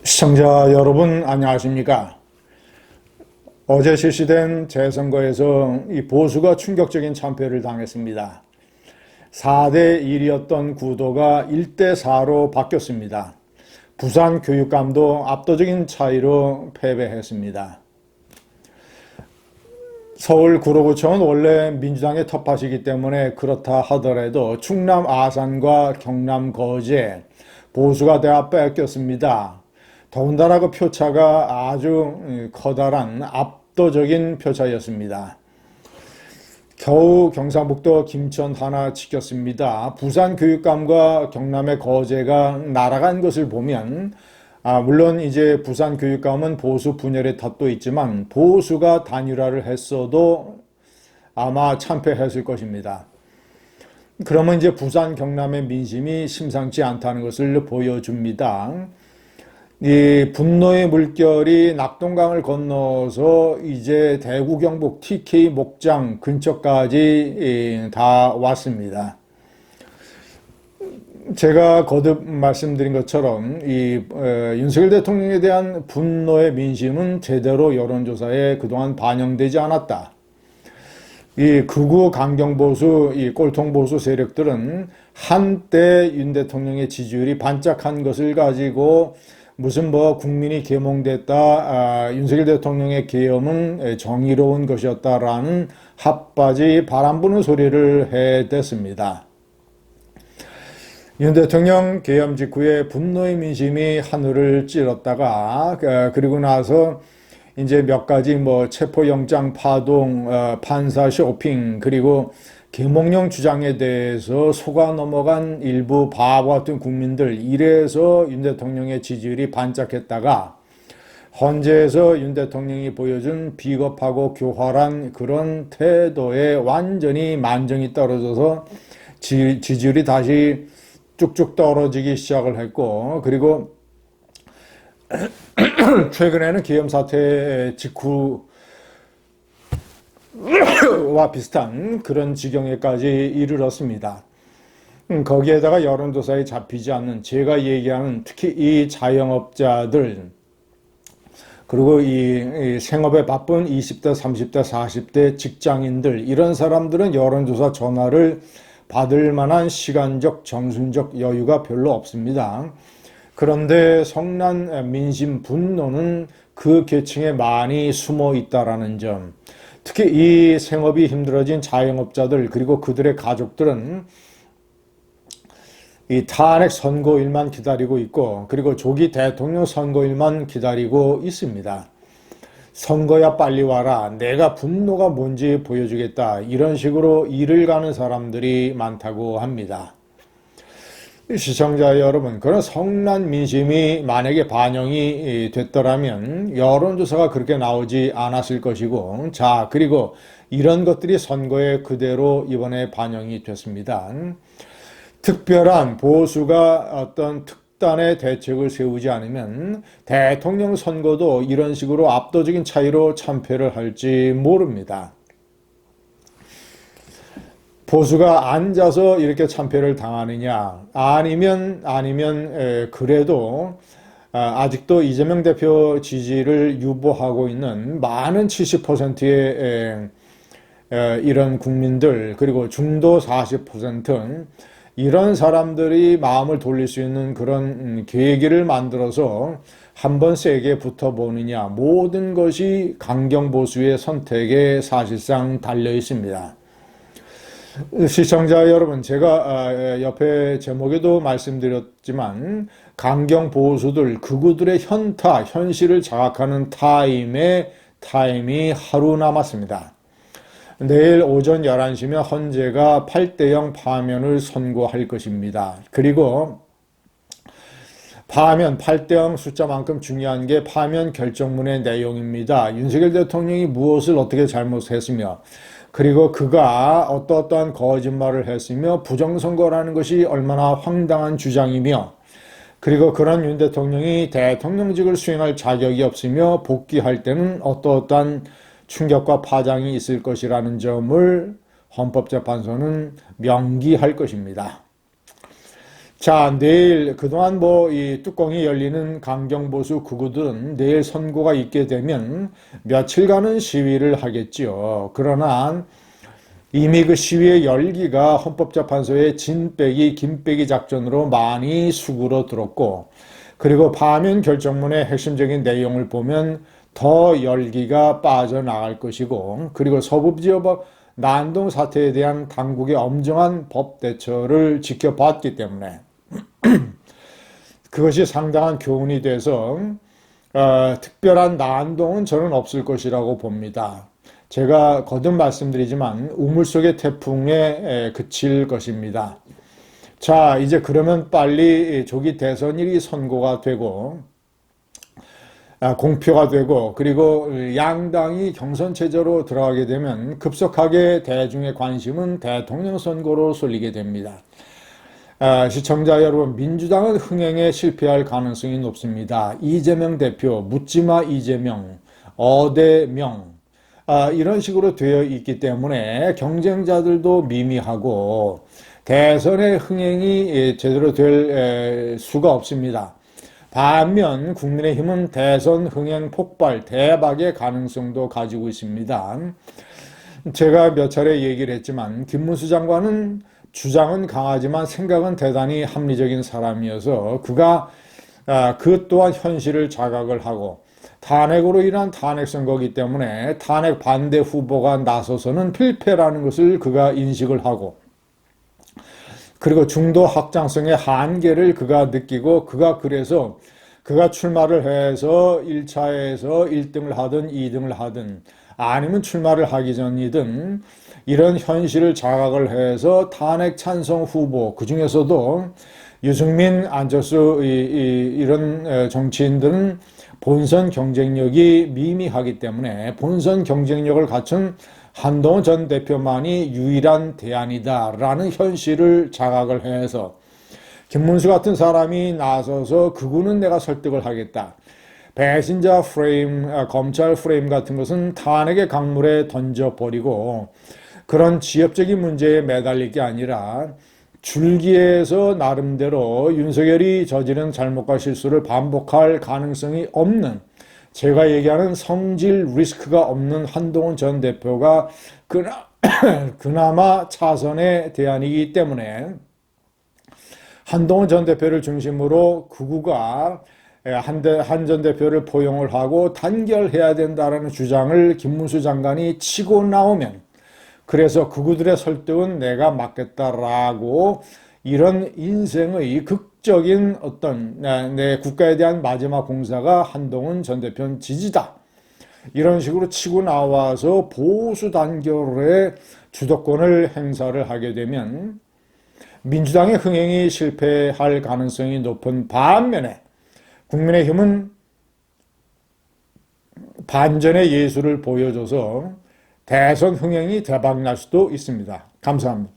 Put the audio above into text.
시청자 여러분 안녕하십니까? 어제 실시된 재선거에서 이 보수가 충격적인 참패를 당했습니다. 4대 1이었던 구도가 1대 4로 바뀌었습니다. 부산교육감도 압도적인 차이로 패배했습니다. 서울 구로구청은 원래 민주당의 텃밭이기 때문에 그렇다 하더라도 충남 아산과 경남 거제 보수가 다 뺏겼습니다. 더군다나 그 표차가 아주 커다란 압도적인 표차였습니다. 겨우 경상북도 김천 하나 지켰습니다. 부산 교육감과 경남의 거제가 날아간 것을 보면 물론 이제 부산 교육감은 보수 분열의 탓도 있지만 보수가 단일화를 했어도 아마 참패했을 것입니다. 그러면 이제 부산 경남의 민심이 심상치 않다는 것을 보여줍니다. 이 분노의 물결이 낙동강을 건너서 이제 대구 경북 TK 목장 근처까지 다 왔습니다. 제가 거듭 말씀드린 것처럼 윤석열 대통령에 대한 분노의 민심은 제대로 여론조사에 그동안 반영되지 않았다. 이 극우 강경보수, 이 꼴통보수 세력들은 한때 윤 대통령의 지지율이 반짝한 것을 가지고 무슨 국민이 계몽됐다, 윤석열 대통령의 계엄은 정의로운 것이었다라는 핫바지 바람 부는 소리를 해댔습니다. 윤 대통령 계엄 직후에 분노의 민심이 하늘을 찌렀다가 그리고 나서 이제 몇 가지 체포영장 파동, 판사 쇼핑, 그리고 계몽령 주장에 대해서 속아 넘어간 일부 바보 같은 국민들, 이래서 윤 대통령의 지지율이 반짝했다가 헌재에서 윤 대통령이 보여준 비겁하고 교활한 그런 태도에 완전히 만정이 떨어져서 지지율이 다시 쭉쭉 떨어지기 시작을 했고, 그리고 최근에는 계엄 사태 직후 와 비슷한 그런 지경에까지 이르렀습니다. 거기에다가 여론조사에 잡히지 않는 제가 얘기하는 특히 이 자영업자들, 그리고 이 생업에 바쁜 20대, 30대, 40대 직장인들, 이런 사람들은 여론조사 전화를 받을 만한 시간적, 정신적 여유가 별로 없습니다. 그런데 성난 민심 분노는 그 계층에 많이 숨어 있다라는 점, 특히 이 생업이 힘들어진 자영업자들 그리고 그들의 가족들은 이 탄핵 선고일만 기다리고 있고, 그리고 조기 대통령 선고일만 기다리고 있습니다. 선거야 빨리 와라, 내가 분노가 뭔지 보여주겠다, 이런 식으로 일을 가는 사람들이 많다고 합니다. 시청자 여러분, 그런 성난 민심이 만약에 반영이 됐더라면 여론조사가 그렇게 나오지 않았을 것이고, 자, 그리고 이런 것들이 선거에 그대로 이번에 반영이 됐습니다. 특별한 보수가 어떤 특단의 대책을 세우지 않으면 대통령 선거도 이런 식으로 압도적인 차이로 참패를 할지 모릅니다. 보수가 앉아서 이렇게 참패를 당하느냐, 아니면 그래도 아직도 이재명 대표 지지를 유보하고 있는 많은 70%의 이런 국민들, 그리고 중도 40%, 이런 사람들이 마음을 돌릴 수 있는 그런 계기를 만들어서 한번 세게 붙어보느냐, 모든 것이 강경보수의 선택에 사실상 달려 있습니다. 시청자 여러분, 제가 옆에 제목에도 말씀드렸지만 강경 보수들, 극우들의 현실을 자각하는 타임이 하루 남았습니다. 내일 오전 11시면 헌재가 8대0 파면을 선고할 것입니다. 그리고 파면 8대0 숫자만큼 중요한 게 파면 결정문의 내용입니다. 윤석열 대통령이 무엇을 어떻게 잘못했으며, 그리고 그가 어떠한 거짓말을 했으며, 부정선거라는 것이 얼마나 황당한 주장이며, 그리고 그런 윤 대통령이 대통령직을 수행할 자격이 없으며 복귀할 때는 어떠한 충격과 파장이 있을 것이라는 점을 헌법재판소는 명기할 것입니다. 자, 내일 그동안 뭐 이 뚜껑이 열리는 강경보수 극우들은 내일 선고가 있게 되면 며칠간은 시위를 하겠지요. 그러나 이미 그 시위의 열기가 헌법재판소의 진빼기 김빼기 작전으로 많이 수그러들었고, 그리고 파면 결정문의 핵심적인 내용을 보면 더 열기가 빠져나갈 것이고, 그리고 서부지역 난동 사태에 대한 당국의 엄정한 법 대처를 지켜봤기 때문에 그것이 상당한 교훈이 돼서 특별한 난동은 저는 없을 것이라고 봅니다. 제가 거듭 말씀드리지만 우물 속의 태풍에 그칠 것입니다. 자, 이제 그러면 빨리 조기 대선일이 선고가 되고 공표가 되고, 그리고 양당이 경선 체제로 들어가게 되면 급속하게 대중의 관심은 대통령 선거로 쏠리게 됩니다. 시청자 여러분, 민주당은 흥행에 실패할 가능성이 높습니다. 이재명 대표, 묻지마 이재명, 어대명, 이런 식으로 되어 있기 때문에 경쟁자들도 미미하고 대선의 흥행이 제대로 될 수가 없습니다. 반면 국민의힘은 대선 흥행 폭발, 대박의 가능성도 가지고 있습니다. 제가 몇 차례 얘기를 했지만 김문수 장관은 주장은 강하지만 생각은 대단히 합리적인 사람이어서 그가 그 또한 현실을 자각을 하고 탄핵으로 인한 탄핵 선거이기 때문에 탄핵 반대 후보가 나서서는 필패라는 것을 그가 인식을 하고, 그리고 중도 확장성의 한계를 그가 느끼고 그래서 그가 출마를 해서 1차에서 1등을 하든 2등을 하든 아니면 출마를 하기 전이든 이런 현실을 자각을 해서 탄핵 찬성 후보, 그 중에서도 유승민, 안철수 이런 정치인들은 본선 경쟁력이 미미하기 때문에 본선 경쟁력을 갖춘 한동훈 전 대표만이 유일한 대안이다라는 현실을 자각을 해서 김문수 같은 사람이 나서서 그분은 내가 설득을 하겠다. 배신자 프레임, 검찰 프레임 같은 것은 탄핵의 강물에 던져버리고 그런 지엽적인 문제에 매달릴 게 아니라 줄기에서 나름대로 윤석열이 저지른 잘못과 실수를 반복할 가능성이 없는, 제가 얘기하는 성질 리스크가 없는 한동훈 전 대표가 그나마 차선의 대안이기 때문에 한동훈 전 대표를 중심으로 극우가 한 전 대표를 포용을 하고 단결해야 된다라는 주장을 김문수 장관이 치고 나오면, 그래서 극우들의 설득은 내가 맡겠다라고 이런 인생의 극적인 어떤 내 국가에 대한 마지막 공사가 한동훈 전 대표 지지다, 이런 식으로 치고 나와서 보수 단결의 주도권을 행사를 하게 되면 민주당의 흥행이 실패할 가능성이 높은 반면에 국민의힘은 반전의 예술을 보여줘서 대선 흥행이 대박날 수도 있습니다. 감사합니다.